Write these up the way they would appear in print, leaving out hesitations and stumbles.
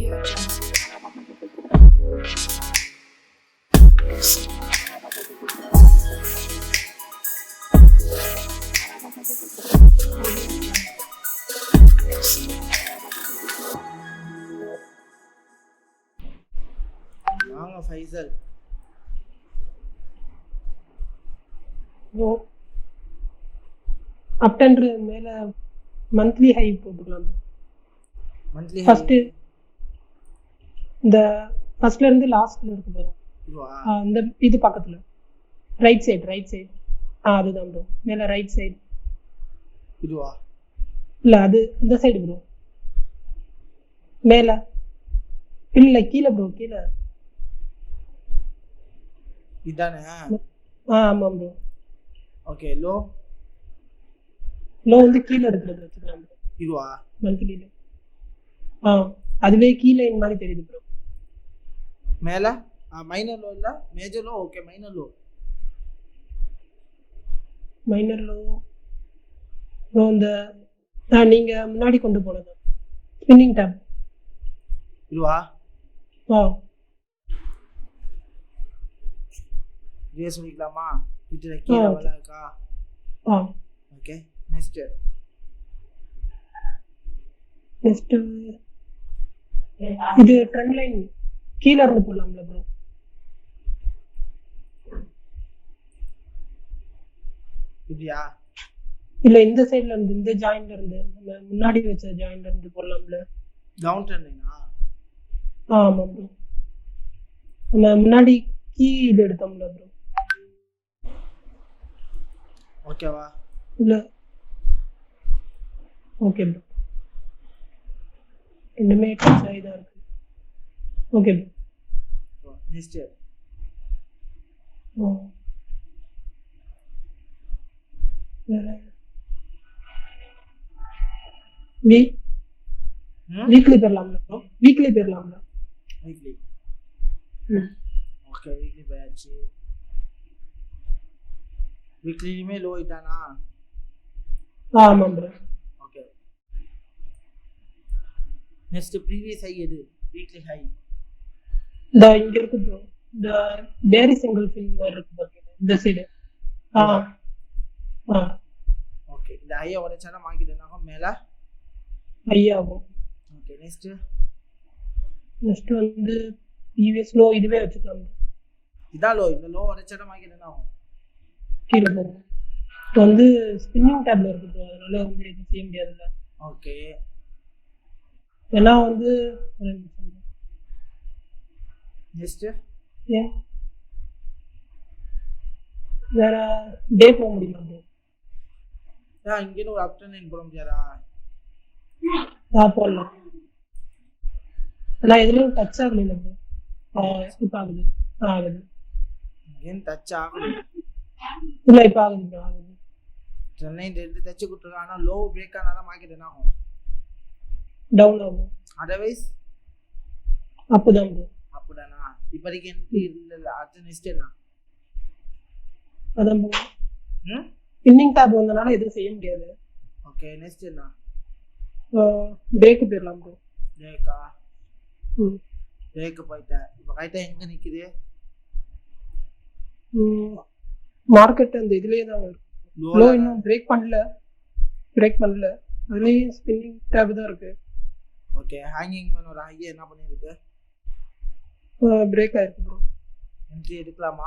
வாங்க ஃபைசல். அப்டென்ட்ரு மேல monthly high போட்டுக்கலாம். மந்த்லி ஃபர்ஸ்ட் இந்த ஃபர்ஸ்ட்ல இருந்து லாஸ்ட்ல இருக்கு பாருங்க. இந்த இது பக்கத்துல ரைட் சைடு அதுதான் ப்ரோ. மேல ரைட் சைடு இதுவா? இல்ல அது இந்த சைடு ப்ரோ. மேல இல்ல கீழே ப்ரோ. கீழே இதானே? ஆமா ப்ரோ. ஓகே. லோ வந்து கீழே இருக்கிறது வச்சுக்கலாம் ப்ரோ. இதுவா? மந்த்லில அதுவே கீழே இந்த மாதிரி தெரியுது ப்ரோ. மேல மைனர் லோ இல்ல major low. Okay minor low bro. இந்த நீங்க முன்னாடி கொண்டு போனது ஸ்பின்னிங் டேப் இதுவா? இதே சொல்லிக்கலாமா? வீட்டுல கீழே வல இருக்கா? ஓகே. நெக்ஸ்ட் இது ட்ரெண்ட் லைன் கீழ இருந்து போடலாம்ல ப்ரோ? இப்படியா? இல்ல இந்த சைடுல இருந்து, இந்த ஜாயின்ல இருந்து, நம்ம முன்னாடி வச்ச ஜாயின்ல இருந்து போடலாம்ல? டவுன் ட்ரெண்ட் லைனா? ஆமா ப்ரோ. நம்ம முன்னாடி கீ இது எடுத்தோம்ல ப்ரோ. ஓகேவா? இல்ல ஓகே ப்ரோ. ரெண்டுமே டச் ஆகி தான் இருக்கு. Okay bro. நெக்ஸ்ட் வீக்லி போயிடலாம்ல ப்ரோ? Weekly okay. வீக்லி போயாச்சு. வீக்லியுமே லோ இட்டானா? ஆமா bro. Okay. Next previous high எது? வீக்லி ஹை இங்க இருக்கு ப்ரோ. இந்த பேரி சிங்கிள் ஃபிங்கர் இருக்கு பாத்தீங்க இந்த சைடு. ஓகே. இந்த ஹையை உடைச்சானா மார்க்கெட் என்ன ஆகும்? மேல ஹை ஆகும். ஓகே. நெக்ஸ்ட் வந்து ப்ரீவியஸ் லோ இதுவே வச்சுக்கலாம். இதான் லோ. இந்த லோ உடைச்சானா மார்க்கெட் என்ன ஆகும்? கீழே போகும். இப்போ வந்து ஸ்பின்னிங் டேப்ல இருக்கு ப்ரோ. அதனால வந்து எதுவும் செய்ய முடியாதுல்ல. ஓகே. ஏன்னா வந்து நெக்ஸ்ட் வேற டே போக முடியுமா ப்ரோ? இங்கே ஒரு அப் ட்ரெண்ட் போட முடியாதா? போடலாம். ஆனால் எதுலையும் டச் ஆகல ப்ரோ. இப்போ ஆகுது. இங்கேயும் டச் ஆகல. இல்லை இப்போ ஆகுது ப்ரோ. சென்னை ரெண்டு டச் கொடுத்துருக்காங்க. ஆனால் லோ பிரேக் ஆனால் மார்க்கெட் என்ன ஆகும்? டவுன் ஆகும். அதர்வைஸ் அப்போதான் ப்ரோ. அப்படிதானா? இப்போதைக்கு என்ட்ரி இல்லை. அடுத்த நெக்ஸ்ட் என்ன? அதான் ப்ரோ. ஸ்பின்னிங் டேப் வந்தனால எதுவும் செய்ய முடியாது. ஓகே. நெக்ஸ்ட் என்ன? டேக்கு போயிடலாம் ப்ரோ. டேக்கா? டேக்கு போயிட்டேன். இப்போ கரெக்டாக எங்கே நிற்குது மார்க்கெட்? அந்த இதுலேயே தான் இருக்கு. லோ இன்னும் பிரேக் பண்ணல. அதுலேயும் ஸ்பின்னிங் டேப் தான் இருக்கு. ஓகே. ஹேங்கிங் மேன் ஒரு ஹையை என்ன பண்ணியிருக்கு? பிரேக் ஆயிருக்கு ப்ரோ. என்ட்ரி எடுக்கலாமா?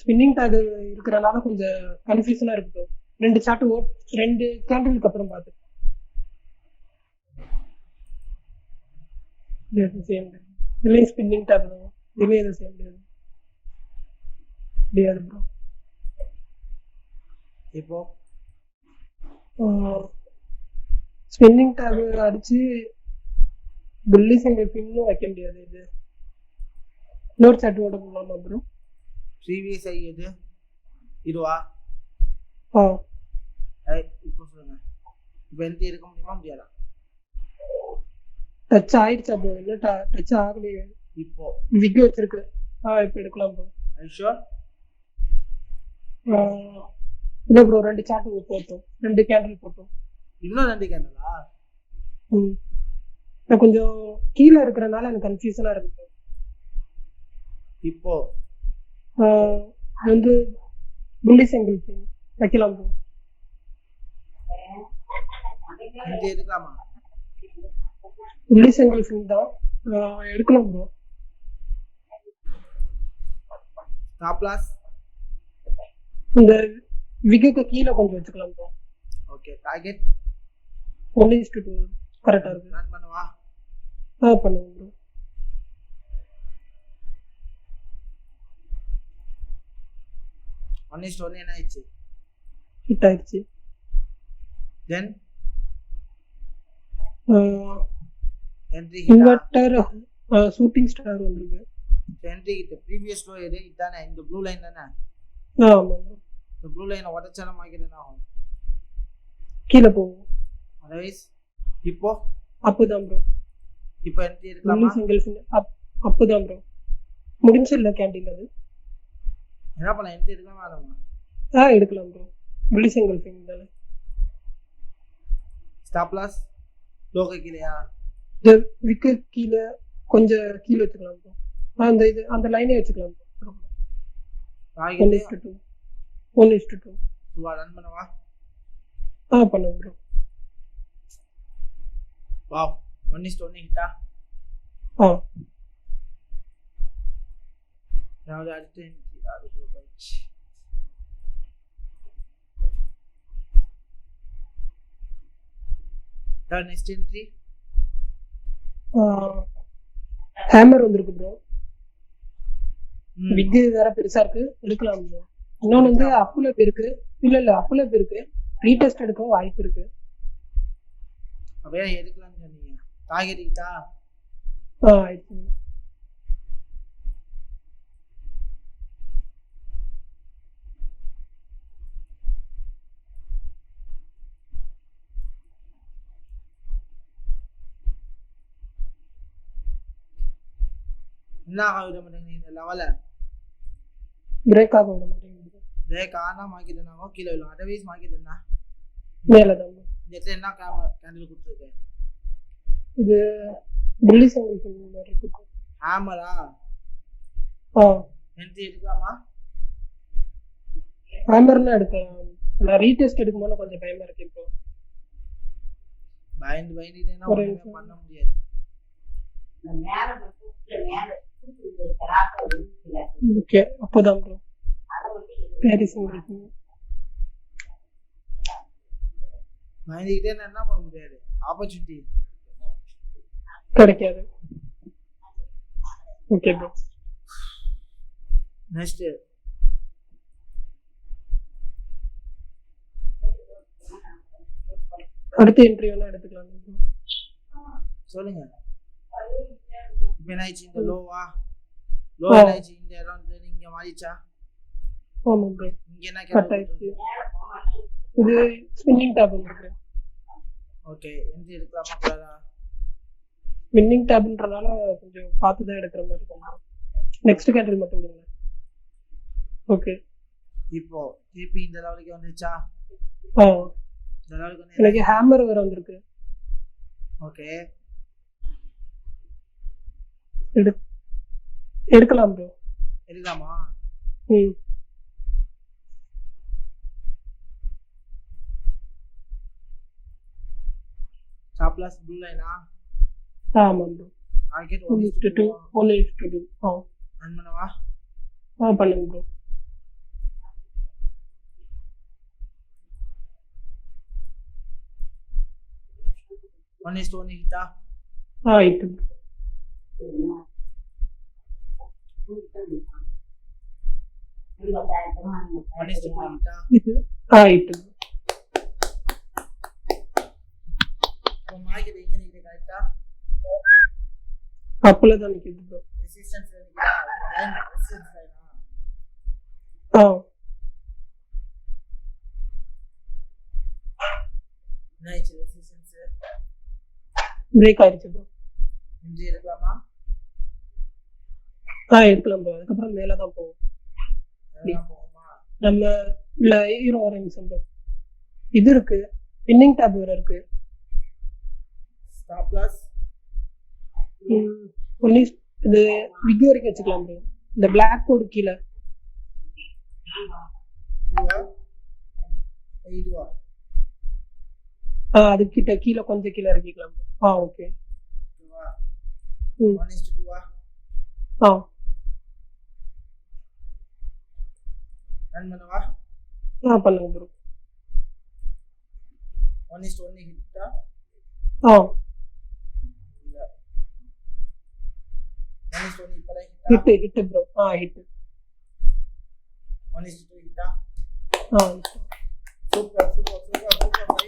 ஸ்பின்னிங் டேக் இருக்கிறனால கொஞ்சம் கன்ஃபியூஷனா இருக்கு ப்ரோ. ரெண்டு சார்ட் ரெண்டு கேண்டிலுக்கு அப்புறம் பார்த்து இதுலேயும் ஸ்பின்னிங் டேப் தான். இதுலேயும் எதுவும் செய்ய முடியாது ப்ரோ. இப்போ ஸ்பின்னிங் டேப் அடிச்சு புல்லி சிங்கிள் பின்னும் வைக்க முடியாது. இது இன்னொரு சார்ட் ஓட போகலாமா ப்ரோ? ப்ரீவியஸ் ஹை எது? இதுவா? இப்போ சொல்லுங்க. இப்போ என்ட்ரி எடுக்க முடியுமா முடியாதா? டச் ஆயிடுச்சா ப்ரோ? இல்லை டச் ஆகலையே. இப்போ விக் வச்சிருக்கு. இப்போ எடுக்கலாம் ப்ரோ. ஷூர்? இல்லை ப்ரோ. ரெண்டு சார்ட் போட்டோம். ரெண்டு கேண்டில் போட்டோம். இன்னும் ரெண்டு கேண்டிலா? நான் கொஞ்சம் கீழே இருக்கிறனால எனக்கு கன்ஃபியூஷனா இருக்கு. இப்போ இது வந்து புள்ளி சிங்கிள் ஃபின் வைக்கலாம் ப்ரோ. என்ட்ரி எடுக்கலாமா? புள்ளி சிங்கிள் ஃபின் தான் எடுக்கலாம் ப்ரோ. ஸ்டாப் லாஸ் இந்த விகுக்கு கீழே கொஞ்சம் வச்சுக்கலாம் ப்ரோ. ஓகே. டார்கெட் 1:2 கரெக்டா இருக்கு. ரன் பண்ணுவா? பண்ணுங்க ப்ரோ. 1:1 என்ன ஆயிடுச்சு? ஹிட் ஆயிடுச்சு. தென் என்ட்ரி இன்வெர்ட்டர் ஷூட்டிங் ஸ்டார் வந்திருக்கு. என்ட்ரி கிட்ட ப்ரீவியஸ் லோ எது இதானே? இந்த ப்ளூ லைன் தானே? ஆமா ப்ரோ. இந்த ப்ளூ லைனை உடச்சாலும் மார்க்கெட் என்ன ஆகும்? கீழே போகும். அதர்வைஸ் இப்போ அப்பதான் ப்ரோ. இப்போ என்ட்ரி எடுக்கலாமா? சிங்கிள் ஃபின் அப்பதான் ப்ரோ. முடிஞ்சு இல்ல கேண்டீன் அது என்ன பண்ணலாம்? என்ட்ரி எடுக்கலாமா வேணாமா? எடுக்கலாம் ப்ரோ. புள்ளி சிங்கிள் ஃபின் தானே. ஸ்டாப் லாஸ் லோக்கு கீழயா? இந்த விக்கு கீழே கொஞ்சம் கீழே வச்சுக்கலாம் ப்ரோ. அந்த லைனே வச்சுக்கலாம் ப்ரோ. டார்கெட் 1:2 ரன் பண்ணவா? பண்ணுங்க ப்ரோ. வாவ் 1:1 ஹிட்டா? நான் அடுத்து என்ட்ரி அதுக்கு போயிடுச்சு. நெக்ஸ்ட் என்ட்ரி ஹேமர் வந்திருக்கு ப்ரோ. விக்கு வேற பெருசா இருக்கு, எடுக்கலாம் ப்ரோ. இன்னொன்னு வந்து அப்புல இருக்கு. இல்ல அப்புல இருக்கு, ரீடெஸ்ட் எடுக்க வாய்ப்பு இருக்கு. அப்படியே எடுக்கலாம்னு சொன்னீங்க. டார்கெட் கிட்டா? ஆயிடுச்சு. என்ன ஆக விட மாட்டேங்க இந்த லெவல? பிரேக் ஆக விட மாட்டேங்குது. பிரேக் ஆனா மார்க்கெட் என்ன ஆகும்? கீழே விழும். அதர்வைஸ் மார்க்கெட் என்ன மேலதான். இந்த இடத்துல என்ன கேண்டில் கொடுத்துருக்கு? இது புள்ளி சிங்கிள் ஃபின் மாதிரி இருக்கு. ஹேமரா? என்ட்ரி எடுக்கலாமா? ஹேமர்னா எடுக்கலாம். நான் ரீடெஸ்ட் எடுக்கும்போது கொஞ்சம் பயமா இருக்கு இப்போ. பயந்துட்டேன்னா ஒண்ணுமே பண்ண முடியாது. ஓகே, அப்போதான் ப்ரோ. வெரி சிங்கிள் ஃபின் பயந்துக்கிட்டே என்ன பண்ண முடியாது. ஆப்பர்ச்சுனிட்டி கிடைக்காது. Okay bro. நெக்ஸ்ட் அடுத்த என்ட்ரி வேணா எடுத்துக்கலாம். சொல்லுங்க. இப்போ என்ன ஆயிடுச்சு? இந்த லோவா? லோ ஆயிடுச்சு. இந்த இடம் வந்து இங்க மாறிச்சா? ஆமா ப்ரோ. இங்க என்ன கட் ஆயிடுச்சு. இது ஸ்பின்னிங் டாப் இருக்கு. ஓகே. என்ட்ரி எடுக்கலாமா கூடாதா? ஸ்பின்னிங் டாப்ன்றனால கொஞ்சம் பார்த்து தான் எடுக்கிற மாதிரி இருக்கும். நெக்ஸ்ட் கேண்டில் மட்டும் கொடுங்க. ஓகே. இப்போ திருப்பி இந்த லெவலுக்கு வந்துச்சா? இந்த லெவலுக்கு வந்து எனக்கு ஹேமர் வேற வந்திருக்கு. ஓகே. எடுக்கலாம் ப்ரோ. எடுக்கலாமா? ஸ்டாப் லாஸ் ப்ளூ லைனா? ஆமா ப்ரோ. டார்கெட் 1:2 ரன் பண்ணவா? பண்ணுங்க ப்ரோ. 1:1 ஹிட்டா? இட்டு. 1:2 ஹிட்டா? இட்டு. இப்போ மார்க்கெட் எங்க நிக்குது கரெக்ட்டா? அப்பல தான் நிக்குது ப்ரோ. ரெசிஸ்டன்ஸ் நிக்குதா? லைன் ரெசிஸ்டன்ஸ் லைனா? Nice resistance. பிரேக் ஆயிடுச்சு ப்ரோ. என்ட்ரி எடுக்கலாமா? எடுக்கலாம் ப்ரோ. அதுக்கப்புறம் மேல தான் போகும். போகுமா? நம்ம இல்ல ஹீரோ ஒரு நிமிஷம் ப்ரோ. இது இருக்கு, ஸ்பின்னிங் டாப் வேற இருக்கு. ஸ்டாப் லாஸ் ஒன்லி இது விக் வரைக்கும் வச்சுக்கலாம் ப்ரோ. இந்த பிளாக் கோடு கீழே இதுவா அது கிட்ட கீழே கொஞ்சம் கீழே இறக்கிக்கலாம் bro. ஓகே. இதுவா ம் 1:2 ரன் பண்ணவா பண்ணுங்க ப்ரோ. 1:1 ஹிட்டா இல்ல 1:1 இப்பதான் ஹிட்டா ஹிட் ப்ரோ. ஹிட் 1:2 ஹிட்டா ஆ சூப்பர்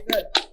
வெரி குட்